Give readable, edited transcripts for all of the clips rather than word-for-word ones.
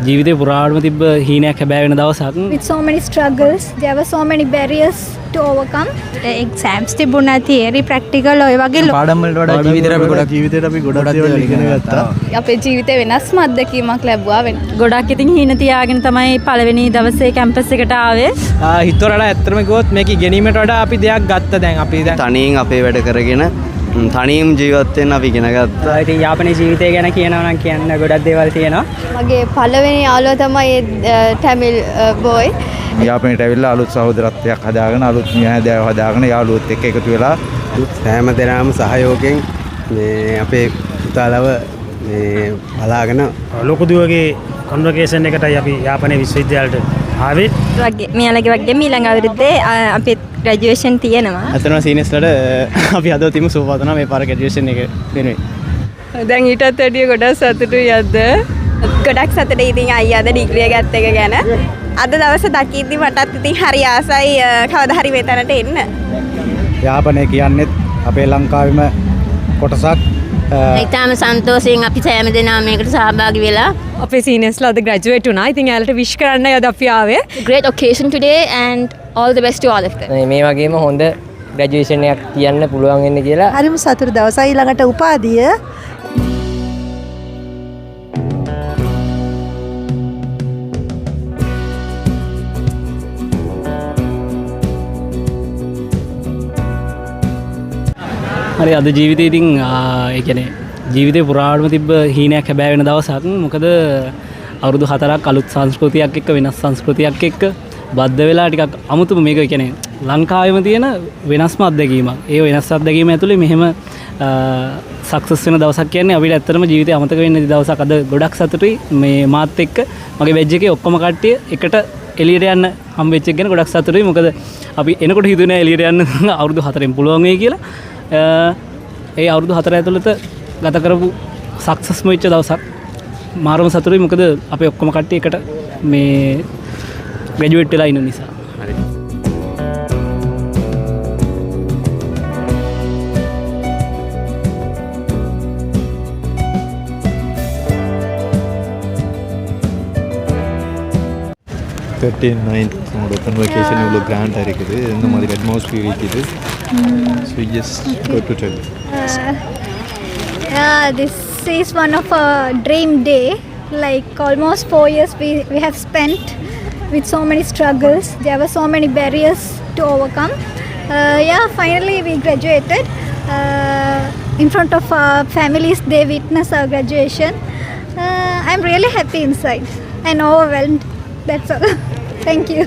ජීවිතේ පුරාටම තිබ්බ හීනයක් හැබෑ වෙන දවසක්. With so many struggles, there were so many barriers to overcome. Exams තිබුණා, theory practical ඔය වගේ පාඩම් වලට වඩා ජීවිතේට අපි ගොඩක් දේවල් ඉගෙන ගත්තා. අපේ ජීවිතේ වෙනස්ම අත්දැකීමක් ලැබුවා වෙන. ගොඩක් ඉතින් හීන තියාගෙන තමයි පළවෙනි දවසේ කැම්පස් එකට ආවේ. හිතවලට ඇත්තටම කිව්වොත් මේක ඉගෙනීමට වඩා අපි දෙයක් ගත්තා. දැන් අපි දැන් තනියෙන් අපේ වැඩ කරගෙන තනියම ජීවත් වෙන්න අපි ඉගෙන ගත්තා. ඉතින් යාපනයේ ජීවිතය ගැන කියනවා නම් කියන්න ගොඩක් දේවල් තියෙනවා. මගේ පළවෙනි යාළුවා තමයි ටැමිල් බෝයි. යාපනයට ඇවිල්ලා අලුත් සහෝදරත්වයක් හදාගෙන අලුත් මියහැදෑව හදාගෙන යාළුවොත් එක්ක එකතු වෙලා හැම දෙනාම සහයෝගයෙන් මේ අපේ පුතාලව මේ බලාගෙන ලොකු දුවගේ කොන්වොකේෂන් එකටයි අපි යාපනයේ විශ්වවිද්‍යාලයට ආවේ. වගේ මෙයාලගේ වගේ ඊළඟ අවුරුද්දේ අපේ ග්‍රැජුවේෂන් තියෙනවා. අතන සීනියර්ස්ලට අපි හදවතින්ම සුවපතනවා මේ පාර ග්‍රැජුවේෂන් එක වෙනුවෙන්. දැන් ඊටත් වැඩිය ගොඩක් සතුටුයි අද. ගොඩක් සතුටුයි ඉතින් අයියාද ඩිග්‍රිය ගත්ත එක ගැන. අද දවසේ දකිද්දි මටත් ඉතින් හරි ආසයි කවදා හරි මෙතනට එන්න. යාපනය කියන්නේත් අපේ ලංකාවෙම කොටසක්. ඉතාලම සන්තෝෂයෙන් අපි සෑම දෙනාම මේකට සහභාගී වෙලා අපේ සීනියර්ස්ලා අද ග්‍රැජුවේට් වුණා. ඉතින් එයාලට විශ් කරන්නයි අද අපි ආවේ. great occasion today and all the best to all of them. මේ වගේම හොඳ ග්‍රැජුවේෂන් එකක් තියන්න පුළුවන් වෙන්න කියලා. හරිම සතුටු දවසයි ඊළඟට උපාධිය. හරි අද ජීවිතේ ඉතින් ඒ කියන්නේ ජීවිතේ පුරාටම තිබ්බ හීනයක් හැබෑ වෙන දවසක්. මොකද අවුරුදු 4ක් අලුත් සංස්කෘතියක් එක්ක වෙනස් සංස්කෘතියක් එක්ක බද්ධ වෙලා ටිකක් අමුතුම මේක කියන්නේ ලංකාවේම තියෙන වෙනස්ම අත්දැකීමක්. ඒ වෙනස් අත්දැකීම ඇතුලේ මෙහෙම සක්සස් වෙන දවසක් කියන්නේ අපිට ඇත්තටම ජීවිතේ අමතක වෙන්න දවසක්. අද ගොඩක් සතුටුයි මේ මාත් එක්ක මගේ බැජ් එකේ ඔක්කොම කට්ටිය එකට එළියට යන්න හම්බෙච්ච එක ගැන ගොඩක් සතුටුයි. මොකද අපි එනකොට හිතුවේ නෑ එළියට යන්න අවුරුදු 4න් පුළුවන් වෙයි කියලා. ඒ අවුරුදු 4 ඇතුළත ගත කරපු සක්සස්ම වෙච්ච දවසක්. මාරම සතුටුයි. මොකද අපේ ඔක්කොම කට්ටිය එකට මේ ග්‍රැජුවේට් වෙලා ඉන්න නිසා. හරි. நம்மளோட கன்வர்கேஷன் இவ்வளோ கிராண்டாக இருக்குது இந்த மாதிரி அட்மாஸ்பியர் இருக்குது. So just go to tell. This is one of a dream day. Like almost 4 years we have spent with so many struggles. There were so many barriers to overcome. Finally we graduated. In front of our families, they witnessed our graduation. I'm really happy inside and overwhelmed. That's all. Thank you.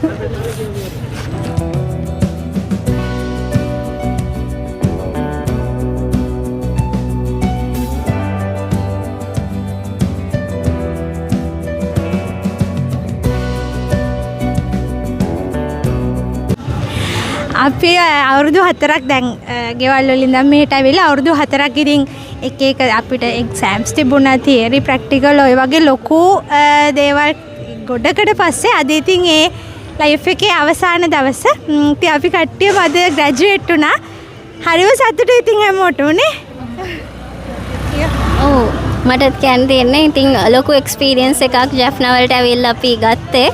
අපි අවුරුදු 4ක් දැන් ගෙවල් වලින් දැන් මෙහෙට ඇවිල්ලා අවුරුදු 4ක් ඉතින් එක එක අපිට එක්සෑම්ස් තිබුණා, තියරි ප්‍රැක්ටිකල් ඔය වගේ ලොකු දේවල් ගොඩකට පස්සේ අද ඉතින් ඒ ලයිෆ් එකේ අවසාන දවස. ඉතින් අපි කට්ටියම අද ග්‍රැජුවේට් වුණා. හරිම සතුටුයි ඉතින් හැමෝටම නේ. ඔව් මටත් කියන්න තියෙන්නේ ඉතින් ලොකු එක්ස්පීරියන්ස් එකක් ජැෆ්නා වලට ඇවිල්ලා අපි ගත්තේ.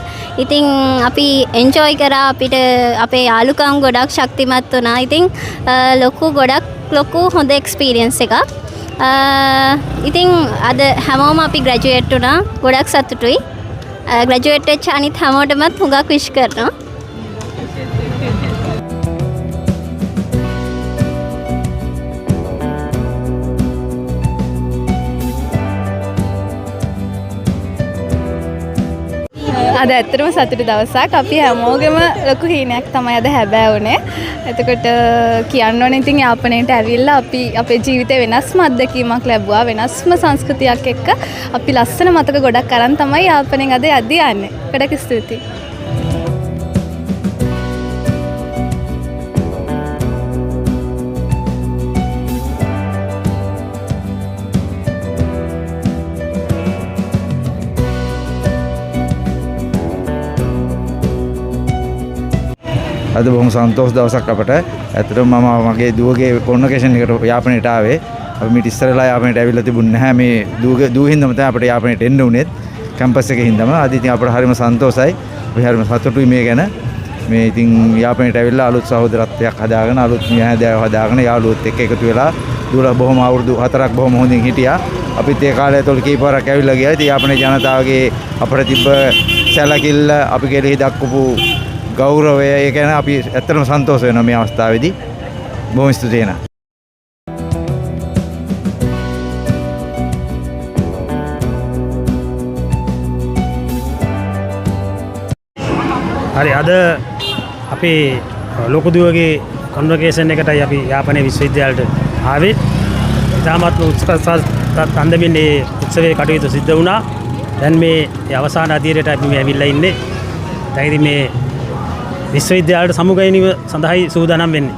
ඉතින් අපි එන්ජොයි කරා. අපිට අපේ යාළුකම් ගොඩක් ශක්තිමත් වුණා. ඉතින් ලොකු හොඳ එක්ස්පීරියන්ස් එකක්. ඉතින් අද හැමෝම අපි ග්‍රැජුවේට් වුණා. ගොඩක් සතුටුයි. ග්‍රැජුවේට් වෙච්ච අනිත් හැමෝටමත් හුඟක් විශ් කරනවා. අද ඇත්තටම සතුටු දවසක්. අපි හැමෝගෙම ලොකු හීනයක් තමයි අද හැබෑ වුණේ. එතකොට කියන්න ඕනේ ඉතින් යාපනයට ඇවිල්ලා අපි අපේ ජීවිතේ වෙනස්ම අත්දැකීමක් ලැබුවා. වෙනස්ම සංස්කෘතියක් එක්ක අපි ලස්සන මතක ගොඩක් අරන් තමයි යාපනයෙන් අද යද්දී යන්නේ. ගොඩක් ස්තුතියි. අද බොහොම සන්තෝෂ දවසක් අපට. ඇත්තටම මම මගේ දුවගේ කොන්වොකේෂන් එකට යාපනයට ආවේ. අපි මිට ඉස්සරලා යාපනයට ඇවිල්ලා තිබුණේ නැහැ. මේ දුව හින්දාම තමයි අපිට යාපනයට එන්න උනේත්. කැම්පස් එකේ හින්දාම අද ඉතින් අපට හරිම සන්තෝෂයි. අපි හරිම සතුටුයි මේ ගැන. මේ ඉතින් යාපනයට ඇවිල්ලා අලුත් සහෝදරත්වයක් හදාගෙන අලුත් මහදෑව හදාගෙන යාළුවොත් එක්ක එකතු වෙලා දුර බොහොම අවුරුදු 4ක් බොහොම හොඳින් හිටියා. අපිත් ඒ කාලය තුළ කීපාරක් ඇවිල්ලා ගියා. ඉතින් යාපනයේ ජනතාවගේ අපට තිබ්බ සැලකිල්ල අපි කෙරෙහි දක්වපු ගෞරවය ඒ කියන්නේ අපි ඇත්තටම සන්තෝෂ වෙනවා මේ අවස්ථාවේදී. බොහොම ස්තුතියි නා. හරි අද අපේ ලොකුදුවගේ කොන්වොකේෂන් එකටයි අපි යාපනයේ විශ්වවිද්‍යාලයට ආවේ. ඉතාමත් උත්සාහවත් අන්දමින් මේ උත්සවයේ කටයුතු සිද්ධ වුණා. දැන් මේ අවසාන අදියරට අපි මේ ඇවිල්ලා ඉන්නේ. දැන් ඉතින් මේ විශ්වවිද්‍යාලයට සමුගැනීම සඳහායි සූදානම් වෙන්නේ.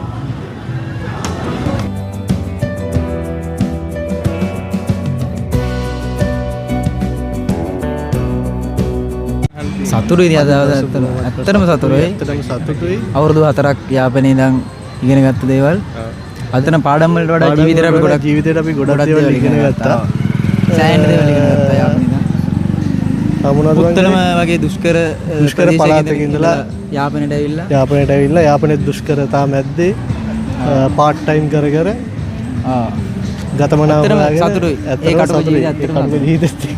සතුටුයි ඉතින් ඇත්තටම සතුටුයි. අවුරුදු 4ක් යාපනයේ ඉඳන් ඉගෙන ගත්ත දේවල් අතන පාඩම් වලට වඩා ජීවිතේට අපි ගොඩක් දේවල් ඉගෙන ගත්තා. සෑහෙන දේවල් ඉගෙන ගත්තා යාපනයේ ඉඳන්. උත්තරම වගේ දුෂ්කර පළාතක ඉඳලා යාපනයට ඇවිල්ලා යාපනයේ දුෂ්කරතා මැද්දේ පාර්ට් ටයිම් කර ගතමනාව හොයාගෙන සතුටුයි. ඒ කටුව ජීවිතේ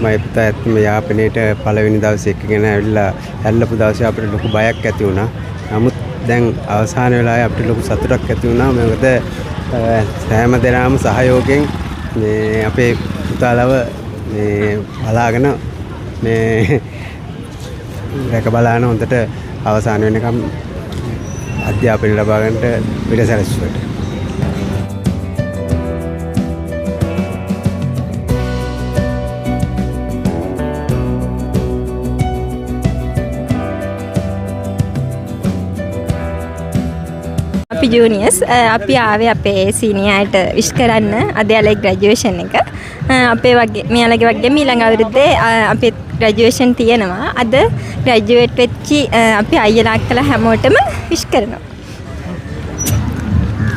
මම පුතා ඇත්තම යාපනයේට පළවෙනි දවසේ එක්කගෙන ඇවිල්ලා ඇල්ලපු දවසේ අපිට ලොකු බයක් ඇති වුණා. නමුත් දැන් අවසාන වෙලාවේ අපිට ලොකු සතුටක් ඇති වුණා. මොකද සෑම දෙනාම සහයෝගයෙන් මේ අපේ පුතාලව මේ බලාගෙන මේ රැක බලාන හොඳට අවසාන වෙනකම් අධ්‍යාපනය ලබා ගන්නට පිළිසැලැස්සුවට. අපි ජූනියර්ස් අපි ආවේ අපේ සීනියර්ට විශ් කරන්න අද යාලේ ග්‍රැජුවේෂන් එක. අපේ වගේ මෙයාලගේ වගේ ඊළඟ අවුරුද්දේ අපේ ග්‍රැජුවේෂන් තියෙනවා. අද ග්‍රැජුවේට් වෙච්චි අපි අයියලා අක්කලා හැමෝටම විශ් කරනවා.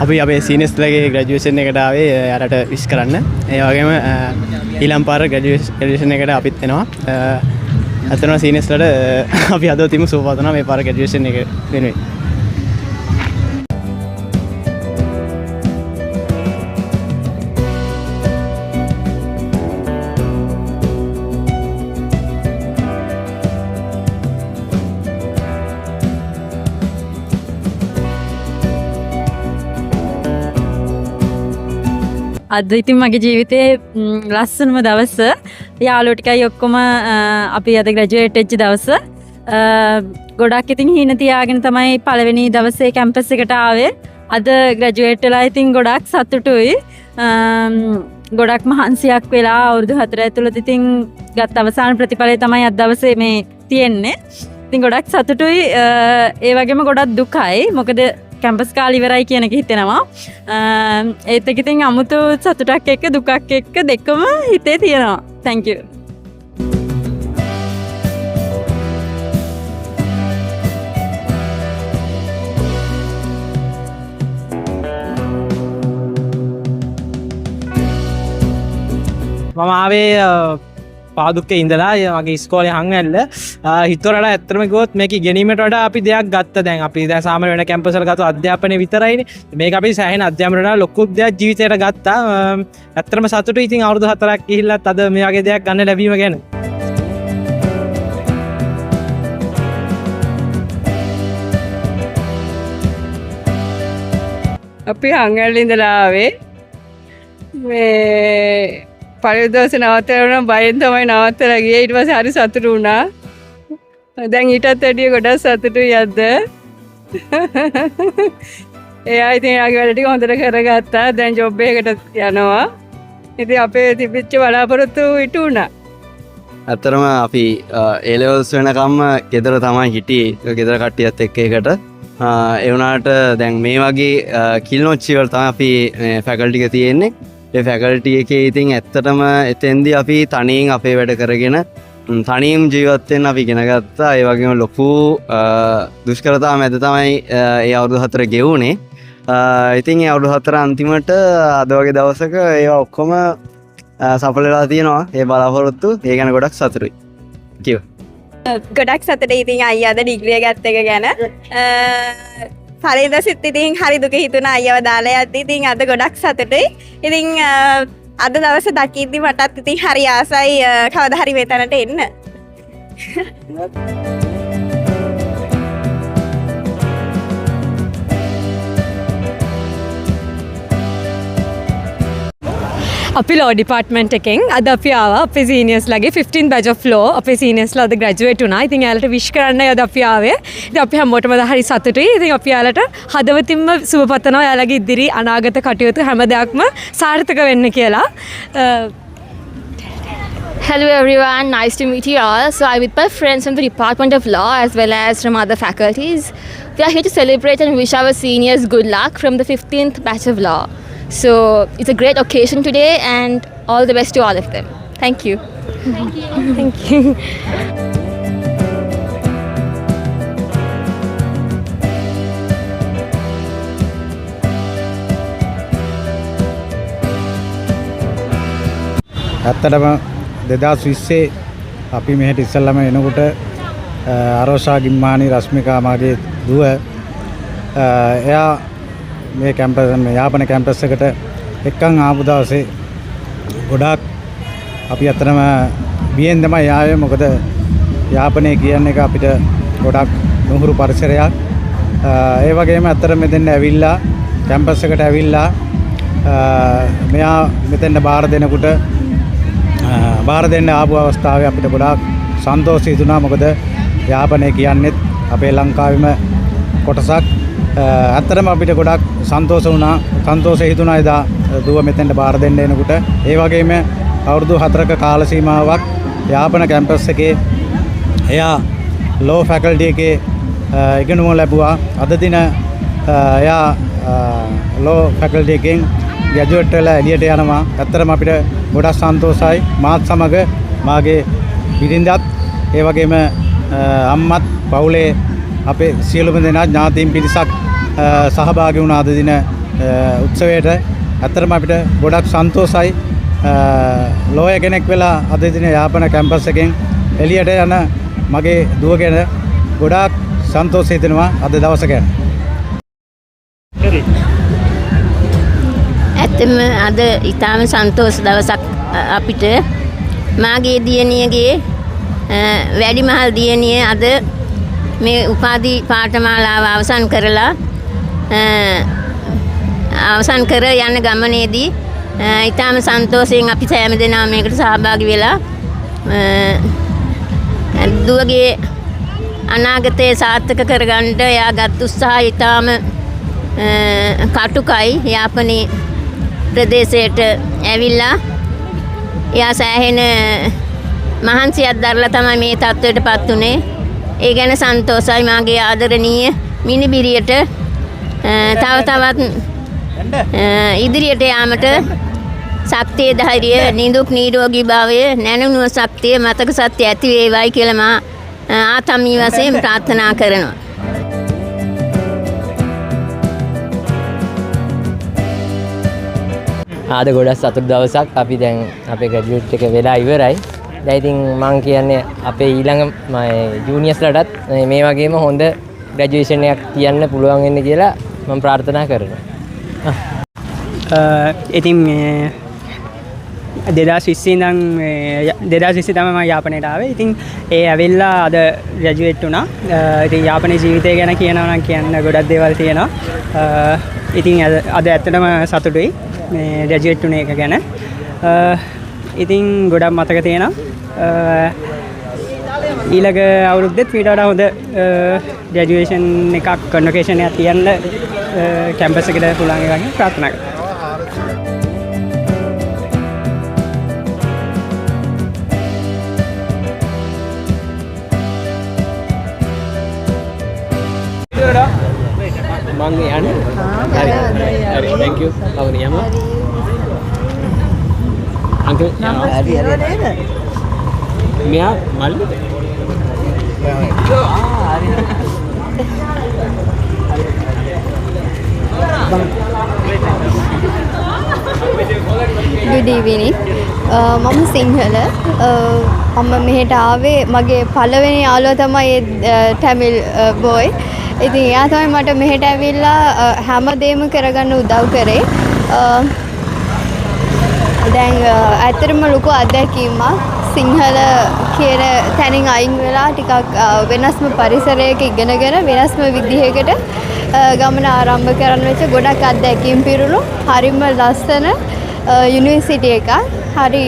අපි අපේ සීනියර්ස්ලගේ ග්‍රැජුවේෂන් එකට ආවේ යාලට විශ් කරන්න. ඒ වගේම ඊළඟ පාර ග්‍රැජුවේෂන් එකට අපිත් එනවා. අතන සීනියර්ස්ලට අපි අදෝතිම සුවපතනවා මේ පාර ග්‍රැජුවේෂන් එක වෙනුවෙන්. අද ඉතින් මගේ ජීවිතේ ලස්සනම දවස. යාළුවෝ ටිකයි ඔක්කොම අපි අද ග්‍රැජුවේට් වෙච්ච දවස. ගොඩක් ඉතින් හින තියාගෙන තමයි පළවෙනි දවසේ කැම්පස් එකට ආවේ. අද ග්‍රැජුවේට් වෙලා ඉතින් ගොඩක් සතුටුයි. ගොඩක් මහන්සියක් වෙලා අවුරුදු 4 ඇතුළත ඉතින් ගත් අවසාන ප්‍රතිඵලය තමයි අද දවසේ මේ තියෙන්නේ. ඉතින් ගොඩක් සතුටුයි. ඒ වගේම ගොඩක් දුකයි. මොකද කැම්පස් කාලේ ඉවරයි කියන එක හිතෙනවා. ඒත් එක ඉතින් අමුතු සතුටක් එක්ක දුකක් එක්ක දෙකම හිතේ තියෙනවා. Thank you. මම ආවේ පාදුක්කේ ඉඳලා මගේ ඉස්කෝලේ හංගැල්ල හිතවලට ඇත්තටම ගියොත් මේක ඉගෙනීමට වඩා අපි දෙයක් ගත්තා. දැන් අපි දැන් සාමාන්‍ය වෙන කැම්පස් වල ගත්ත අධ්‍යාපනය විතරයිනේ. මේක අපි සෑහෙන අධ්‍යාපනයට වඩා ලොකු දෙයක් ජීවිතයට ගත්තා. ඇත්තටම සතුටුයි. ඉතින් අවුරුදු 4ක් ගිහිල්ලත් අද මේ වගේ දෙයක් ගන්න ලැබීම ගැන. අපි හංගැල්ල ඉඳලා ආවේ. මේ පළවෙනි දවසේ නවත්තලා බයෙන් තමයි නවත්තලා ගියේ. ඊට පස්සේ හරි සතුටු වුණා. දැන් ඊටත් වැඩිය ගොඩක් සතුටුයි අද. එයා ඉතින් එයාගේ වැඩ ටික හොඳට කරගත්තා. දැන් ජොබ් එකකට යනවා. ඉතින් අපේ තිබිච්ච බලාපොරොත්තු ඉටු වුණා. ඇත්තටම අපි A levels වෙනකම්ම ගෙදර තමයි හිටියේ. ගෙදර කට්ටියත් එක්ක එකට. ඒ වුණාට දැන් මේ වගේ කිල්නොච්චි වල තමයි අපි ෆැකල්ටි එක තියෙන්නේ. ඒ ෆැකල්ටි එකේ ඉතින් ඇත්තටම එතෙන්දී අපි තනියෙන් අපේ වැඩ කරගෙන තනියම් ජීවත් වෙන්න අපි ඉගෙන ගත්තා. ඒ වගේම ලොකු දුෂ්කරතා මැද තමයි ඒ අවුරුදු 4 ගෙවුනේ. ඉතින් ඒ අවුරුදු 4 අන්තිමට අද වගේ දවසක ඒවා ඔක්කොම සඵල වෙලා තියෙනවා. ඒ බලාපොරොත්තු ඒ ගැන ගොඩක් සතුටුයි. කිව්වා. ගොඩක් සතුටුයි ඉතින් අයියා අද ඩිග්‍රිය ගත්ත එක ගැන. පරිද සිත් ඉතින් හරි දුක හිතුණා අයියව දාලා යද්දි. ඉතින් අද ගොඩක් සතුටුයි. ඉතින් අද දවසේ දකිද්දි මටත් ඉතින් හරි ආසයි කවදා හරි මේ තැනට එන්න. අපි ලෝ ඩිපාර්ට්මන්ට් එකෙන් අද අපි ආවා අපේ සීනියර්ස්ලාගේ 15 බැච් ඔෆ් ලෝ අපේ සීනියර්ස්ලා අද ග්‍රැජුවේට් වුණා. ඉතින් එයාලට විශ් කරන්නයි අද අපි ආවේ. ඉතින් අපි හැමෝටම හරි සතුටුයි. ඉතින් අපි එයාලට හදවතින්ම සුබ පතනවා එයාලගේ ඉදිරි අනාගත කටයුතු හැම දෙයක්ම සාර්ථක වෙන්න කියලා. Hello everyone, nice to meet you all. So I'm with my friends from the Department of Law as well as from other faculties. We are here to celebrate and wish our seniors good luck from the 15th batch of law. So it's a great occasion today and all the best to all of them. Thank you. Thank you. Thank you. ඇත්තටම 2020 අපි මෙහෙට ඉස්සල්ලාම එනකොට අරෝෂා ගිම්මානි රශ්මිකා මාගේ දුව එයා මේ campus මේ යාපන කැම්පස් එකට එක්කන් ආපු දවසේ ගොඩාක් අපි අතරම බියෙන් තමයි ආවේ. මොකද යාපනයේ කියන්නේ එක අපිට ගොඩාක් නුහුරු පරිසරයක්. ඒ වගේම අතර මෙතෙන් ඇවිල්ලා කැම්පස් එකට ඇවිල්ලා මෙයා මෙතෙන් බාර දෙනකොට බාර දෙන්න ආපු අවස්ථාවේ අපිට ගොඩාක් සන්තෝෂයි දුනා. මොකද යාපනයේ කියන්නේත් අපේ ලංකාවෙම කොටසක්. ඇත්තටම අපිට ගොඩක් සන්තෝෂ වුණා. සන්තෝෂ හිතුණා එදා දුව මෙතෙන්ට බාර දෙන්න එනකොට. ඒ වගේම අවුරුදු 4ක කාල සීමාවක් යාපන කැම්පස් එකේ එයා ලෝ ෆැකල්ටි එකේ ඉගෙනුම ලැබුවා. අද දින එයා ලෝ ෆැකල්ටි එකෙන් ග්‍රැජුවේට් වෙලා එළියට යනවා. ඇත්තටම අපිට ගොඩක් සන්තෝෂයි. මාත් සමග මාගේ බිරිඳත් ඒ වගේම අම්මත් පවුලේ අපේ සියලුම දෙනා ඥාතීන් පිරිසක් සහභාගී වුණා අද දින උත්සවයට. ඇත්තටම අපිට ගොඩක් සන්තෝෂයි. ලෝය කෙනෙක් වෙලා අද දින යාපන කැම්පස් එකෙන් එළියට යන මගේ දුව ගැන ගොඩාක් සන්තෝෂ හිතෙනවා අද දවස ගැන. ඇත්තම අද ඊටාම සන්තෝෂ දවසක් අපිට. මාගේ දියණියගේ වැඩිමහල් දියණිය අද මේ උපාධි පාඨමාලාව අවසන් කරලා අවසන් කර යන ගමනේදී ඊටාම සන්තෝෂයෙන් අපි සෑම දෙනාම මේකට සහභාගී වෙලා දුවගේ අනාගතය සාර්ථක කරගන්න එයා ගත් උත්සාහය ඊටාම කටුකයි. යාපනයේ ප්‍රදේශයට ඇවිල්ලා එයා සෑහෙන මහන්සියක් දරලා තමයි මේ තත්ත්වයට පත් උනේ. ඒ ගැන සන්තෝෂයි. මාගේ ආදරණීය මිනිබිරියට තව තවත් ඉදිරියට යාමට ශක්තිය ධෛර්යය නිදුක් නිරෝගී භාවය නැනුණුව ශක්තිය මතක සත්‍ය ඇති වේවායි කියලා මා ආතම්මී වශයෙන් ප්‍රාර්ථනා කරනවා. ආද ගොඩක් සතුටු දවසක්. අපි දැන් අපේ ග්‍රැජුවේට් එක වෙලා ඉවරයි. දැන් ඉතින් මම කියන්නේ අපේ ඊළඟ ජූනියර්ස්ලටත් මේ වගේම හොඳ ග්‍රැජුවේෂන් එකක් තියන්න පුළුවන් වෙන්න කියලා මම ප්‍රාර්ථනා කරනවා. ඉතින් මේ 2020 ඉඳන් 2020 තමයි මම යාපනයට ආවේ. ඉතින් ඒ ඇවිල්ලා අද ග්‍රැජුවේට් වුණා. ඉතින් යාපනයේ ජීවිතය ගැන කියනවා නම් කියන්න ගොඩක් දේවල් තියෙනවා. ඉතින් අද ඇත්තටම සතුටුයි මේ ග්‍රැජුවේට් වුණ එක ගැන. ඉතින් ගොඩක් මතක තියෙනවා. ඊළඟ අවුරුද්දෙත් ඊට වඩා හොඳ ග්‍රැජුවේෂන් එකක් කන්වොකේෂන් එකක් තියන්න කැම්පස් එකට පුළුවන් එක වගේ ප්‍රාර්ථනා කරනවා. මං යන්නේ. හරි. හරි. Thank you. කවුරු යමු? අංකල්. හරි. මෙයා මල්ලි good evening මම සිංහල මම මෙහෙට ආවේ මගේ පළවෙනි යාළුවා තමයි ටැමිල් බොයි. ඉතින් එයා තමයි මට මෙහෙට ඇවිල්ලා හැමදේම කරගන්න උදව් කරේ. දැන් ඇත්තටම ලොකු අත්දැකීමක් සිංහල කියන තැනින් අයින් වෙලා ටිකක් වෙනස්ම පරිසරයක ඉගෙනගෙන වෙනස්ම විදිහකට ගමන ආරම්භ කරන්න වෙච්ච ගොඩක් අත්දැකීම් පිරුණු හරිම ලස්සන යුනිවර්සිටි එකක්. හරි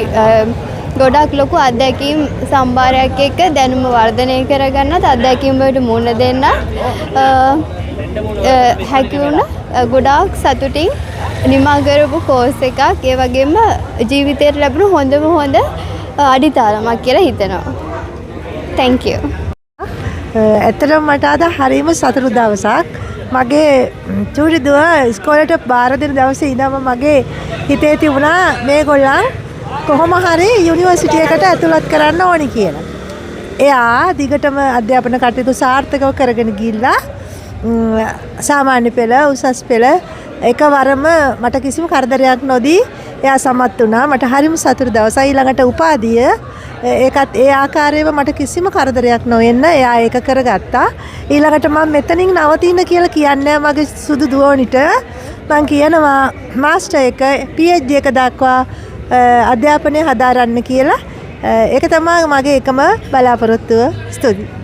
ගොඩක් ලොකු අත්දැකීම් සම්භාරයක් එක්ක දැනුම වර්ධනය කරගන්නත් අත්දැකීම් වලට මුහුණ දෙන්න හැකි වුණ ගොඩාක් සතුටින් නිමා කරපු කෝස් එකක්. ඒ වගේම ජීවිතයට ලැබුණු හොඳම හොඳ අඩිතාලමක් කියලා හිතනවා. thank you. ඇත්තටම මට අද හරිම සතුටු දවසක්. මගේ චූටි දුව ඉස්කෝලේට බාර දෙන දවසේ ඉඳන්ම මගේ හිතේ තිබුණා මේගොල්ලන් කොහොම හරි යුනිවර්සිටි එකට ඇතුළත් කරන්න ඕනි කියලා. එයා දිගටම අධ්‍යාපන කටයුතු සාර්ථකව කරගෙන ගිහිල්ලා සාමාන්‍ය පෙළ උසස් පෙළ එකවරම මට කිසිම කරදරයක් නොදී එයා සමත් වුණා. මට හරිම සතුටු දවසයි. ඊළඟට උපාධිය ඒකත් ඒ ආකාරයෙන්ම මට කිසිම කරදරයක් නොවෙන්න එයා ඒක කරගත්තා. ඊළඟට මම මෙතනින් නවතින්න කියලා කියන්නේ මගේ සුදු දුවණිට මම කියනවා මාස්ටර් එක PhD එක දක්වා අධ්‍යාපනය හදාරන්න කියලා. ඒක තමයි මගේ එකම බලාපොරොත්තුව. ස්තුතියි.